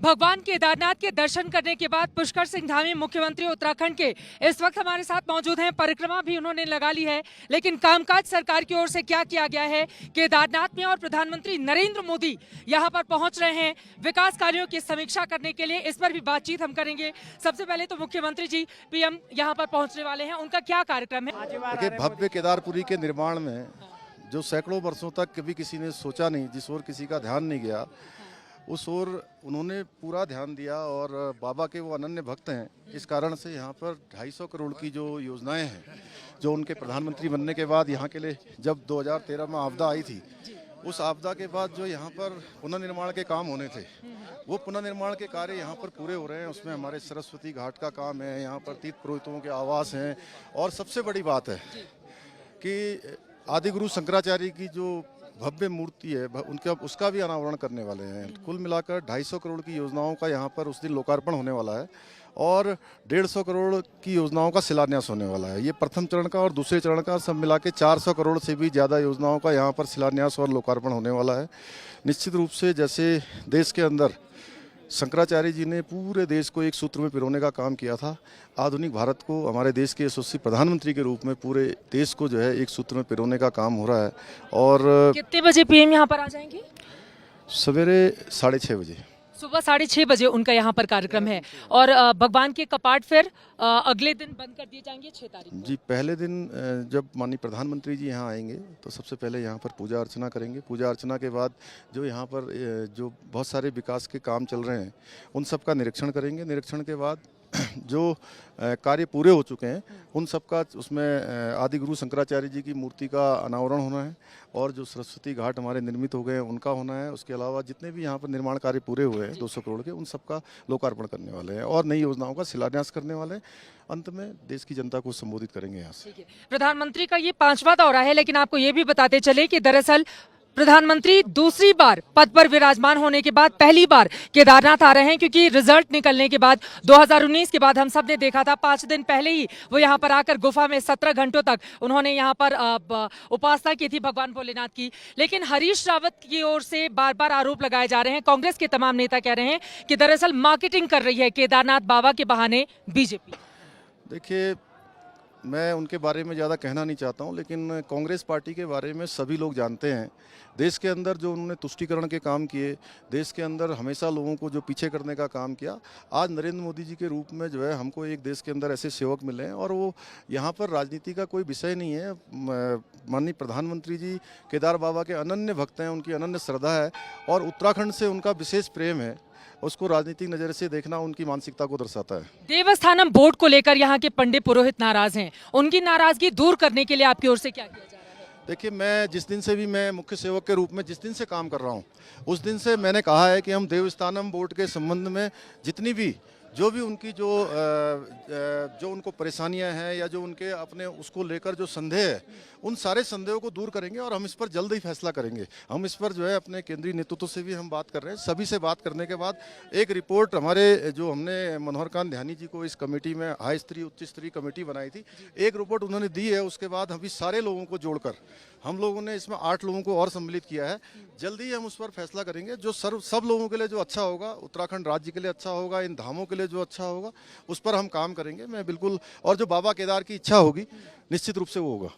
भगवान केदारनाथ के दर्शन करने के बाद पुष्कर सिंह धामी मुख्यमंत्री उत्तराखंड के इस वक्त हमारे साथ मौजूद हैं। परिक्रमा भी उन्होंने लगा ली है, लेकिन कामकाज सरकार की ओर से क्या किया गया है केदारनाथ में, और प्रधानमंत्री नरेंद्र मोदी यहां पर पहुंच रहे हैं विकास कार्यों की समीक्षा करने के लिए। इस पर भी बातचीत हम करेंगे। सबसे पहले तो मुख्यमंत्री जी पीएम यहां पर पहुंचने वाले हैं, उनका क्या कार्यक्रम है? देखिए, भव्य केदारपुरी के निर्माण में जो सैकड़ों वर्षों तक कभी किसी ने सोचा नहीं, जिस ओर किसी का ध्यान नहीं गया, उस ओर उन्होंने पूरा ध्यान दिया। और बाबा के वो अनन्य भक्त हैं, इस कारण से यहाँ पर 250 करोड़ की जो योजनाएं हैं, जो उनके प्रधानमंत्री बनने के बाद यहाँ के लिए जब 2013 में आपदा आई थी, उस आपदा के बाद जो यहाँ पर पुनर्निर्माण के काम होने थे, वो पुनर्निर्माण के कार्य यहाँ पर पूरे हो रहे हैं। उसमें हमारे सरस्वती घाट का काम है, यहाँ पर तीर्थ पुरोहितों के आवास हैं, और सबसे बड़ी बात है कि आदिगुरु शंकराचार्य की जो भव्य मूर्ति है उनका उसका भी अनावरण करने वाले हैं। कुल मिलाकर 250 करोड़ की योजनाओं का यहाँ पर उस दिन लोकार्पण होने वाला है, और 150 करोड़ की योजनाओं का शिलान्यास होने वाला है। ये प्रथम चरण का, और दूसरे चरण का सब मिला के 400 करोड़ से भी ज़्यादा योजनाओं का यहाँ पर शिलान्यास और लोकार्पण होने वाला है। निश्चित रूप से जैसे देश के अंदर शंकराचार्य जी ने पूरे देश को एक सूत्र में पिरोने का काम किया था, आधुनिक भारत को हमारे देश के यशस्वी प्रधानमंत्री के रूप में पूरे देश को जो है एक सूत्र में पिरोने का काम हो रहा है। और कितने बजे पीएम यहाँ पर आ जाएंगे? सवेरे 6:30 बजे, सुबह 6:30 बजे उनका यहाँ पर कार्यक्रम है। और भगवान के कपाट फिर अगले दिन बंद कर दिए जाएंगे 6 तारीख को। जी, पहले दिन जब माननीय प्रधानमंत्री जी यहाँ आएंगे तो सबसे पहले यहाँ पर पूजा अर्चना करेंगे। पूजा अर्चना के बाद जो यहाँ पर जो बहुत सारे विकास के काम चल रहे हैं, उन सब का निरीक्षण करेंगे। निरीक्षण के बाद जो कार्य पूरे हो चुके हैं, उन सब का उसमें आदिगुरु शंकराचार्य जी की मूर्ति का अनावरण होना है, और जो सरस्वती घाट हमारे निर्मित हो गए हैं उनका होना है। उसके अलावा जितने भी यहाँ पर निर्माण कार्य पूरे हुए हैं 200 करोड़ के, उन सब का लोकार्पण करने वाले हैं, और नई योजनाओं का शिलान्यास करने वाले हैं। अंत में देश की जनता को संबोधित करेंगे यहाँ से। प्रधानमंत्री का ये 5वां दौरा है, लेकिन आपको ये भी बताते चले कि दरअसल प्रधानमंत्री दूसरी बार पद पर विराजमान होने के बाद पहली बार केदारनाथ आ रहे हैं, क्योंकि रिजल्ट निकलने के बाद 2019 के बाद हम सब ने देखा था 5 दिन पहले ही वो यहाँ पर आकर गुफा में 17 घंटों तक उन्होंने यहाँ पर उपासना की थी भगवान भोलेनाथ की। लेकिन हरीश रावत की ओर से बार बार आरोप लगाए जा रहे हैं, कांग्रेस के तमाम नेता कह रहे हैं कि दरअसल मार्केटिंग कर रही है केदारनाथ बाबा के बहाने बीजेपी। देखिए, मैं उनके बारे में ज़्यादा कहना नहीं चाहता हूं, लेकिन कांग्रेस पार्टी के बारे में सभी लोग जानते हैं। देश के अंदर जो उन्होंने तुष्टीकरण के काम किए, देश के अंदर हमेशा लोगों को जो पीछे करने का काम किया, आज नरेंद्र मोदी जी के रूप में जो है हमको एक देश के अंदर ऐसे सेवक मिले हैं, और वो यहाँ पर राजनीति का कोई विषय नहीं है। माननीय प्रधानमंत्री जी केदार बाबा के अनन्य भक्त हैं, उनकी अनन्य श्रद्धा है, और उत्तराखंड से उनका विशेष प्रेम है। उसको राजनीतिक नजर से देखना उनकी मानसिकता को दर्शाता है। देवस्थानम बोर्ड को लेकर यहाँ के पंडित पुरोहित नाराज हैं, उनकी नाराजगी दूर करने के लिए आपकी ओर से क्या किया जा रहा है? देखिए, मैं जिस दिन से भी मैं मुख्य सेवक के रूप में जिस दिन से काम कर रहा हूँ, उस दिन से मैंने कहा है कि हम देवस्थानम बोर्ड के संबंध में जितनी भी जो भी उनकी जो उनको परेशानियां हैं, या जो उनके अपने उसको लेकर जो संदेह है, उन सारे संदेहों को दूर करेंगे, और हम इस पर जल्द ही फैसला करेंगे। हम इस पर जो है अपने केंद्रीय नेतृत्व से भी हम बात कर रहे हैं। सभी से बात करने के बाद एक रिपोर्ट हमारे जो हमने मनोहर कांत ध्यानी जी को इस कमेटी में हाई स्तरीय उच्च स्तरीय कमेटी बनाई थी, एक रिपोर्ट उन्होंने दी है। उसके बाद अभी सारे लोगों को जोड़कर हम लोगों ने इसमें 8 लोगों को और सम्मिलित किया है। जल्दी ही हम उस पर फैसला करेंगे, जो सब लोगों के लिए जो अच्छा होगा, उत्तराखंड राज्य के लिए अच्छा होगा, इन धामों के लिए जो अच्छा होगा, उस पर हम काम करेंगे। मैं बिल्कुल, और जो बाबा केदार की इच्छा होगी निश्चित रूप से वो होगा।